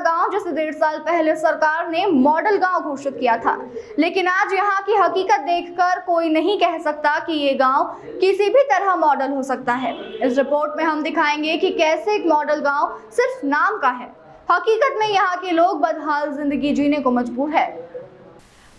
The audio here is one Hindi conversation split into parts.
गांव जिसे 1.5 साल पहले सरकार ने मॉडल गांव घोषित किया था, लेकिन आज यहां की हकीकत देखकर कोई नहीं कह सकता कि ये गांव किसी भी तरह मॉडल हो सकता है। इस रिपोर्ट में हम दिखाएंगे कि कैसे एक मॉडल गांव सिर्फ नाम का है, हकीकत में यहाँ के लोग बदहाल जिंदगी जीने को मजबूर है।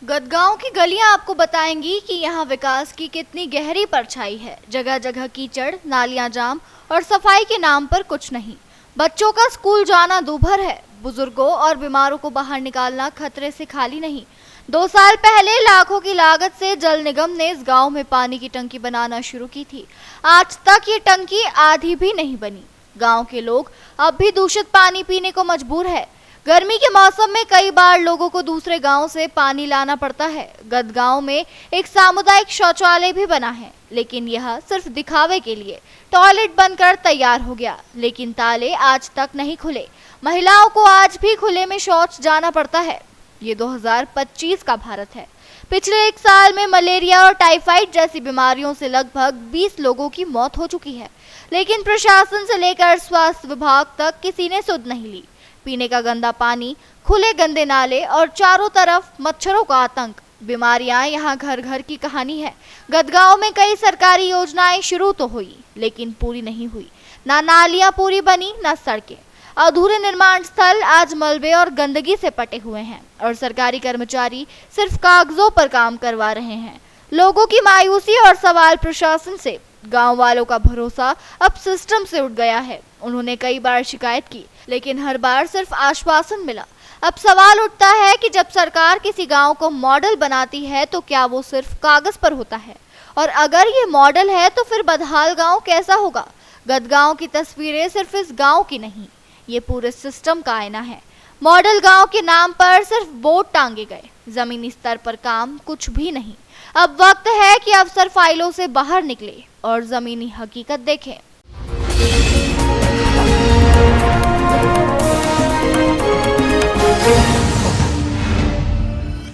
गदगांव की गलियां आपको बताएंगी कि यहाँ विकास की कितनी गहरी परछाई है। जगह जगह कीचड़, नालियां जाम और सफाई के नाम पर कुछ नहीं। बच्चों का स्कूल जाना दूभर है। बुजुर्गों और बीमारों को बाहर निकालना खतरे से खाली नहीं। 2 साल पहले लाखों की लागत से जल निगम ने इस गांव में पानी की टंकी बनाना शुरू की थी। आज तक ये टंकी आधी भी नहीं बनी। गांव के लोग अब भी दूषित पानी पीने को मजबूर है। गर्मी के मौसम में कई बार लोगों को दूसरे गांव से पानी लाना पड़ता है। गदगांव में एक सामुदायिक शौचालय भी बना है, लेकिन यह सिर्फ दिखावे के लिए टॉयलेट बनकर तैयार हो गया, लेकिन ताले आज तक नहीं खुले। महिलाओं को आज भी खुले में शौच जाना पड़ता है। ये 2025 का भारत है। पिछले 1 साल में मलेरिया और टाइफाइड जैसी बीमारियों से लगभग 20 लोगों की मौत हो चुकी है, लेकिन प्रशासन से लेकर स्वास्थ्य विभाग तक किसी ने सुध नहीं ली। पीने का गंदा पानी, खुले गंदे नाले और चारों तरफ मच्छरों का आतंक, बीमारियां यहाँ घर घर की कहानी है। गदगांव में कई सरकारी योजनाएं शुरू तो हुई, लेकिन पूरी नहीं हुई। ना नालियां पूरी बनी, ना सड़कें। अधूरे निर्माण स्थल आज मलबे और गंदगी से पटे हुए हैं और सरकारी कर्मचारी सिर्फ कागजों पर काम करवा रहे हैं। लोगों की मायूसी और सवाल प्रशासन से। गांव वालों का भरोसा अब सिस्टम से उठ गया है। उन्होंने कई बार शिकायत की, लेकिन हर बार सिर्फ आश्वासन मिला। अब सवाल उठता है कि जब सरकार किसी गांव को मॉडल बनाती है तो क्या वो सिर्फ कागज पर होता है? और अगर ये मॉडल है तो फिर बदहाल गांव कैसा होगा? गदगांव की तस्वीरें सिर्फ इस गांव की नहीं, ये पूरे सिस्टम का आईना है। मॉडल गांव के नाम पर सिर्फ बोर्ड टांगे गए, जमीनी स्तर पर काम कुछ भी नहीं। अब वक्त है कि अफसर फाइलों से बाहर निकले और जमीनी हकीकत देखें।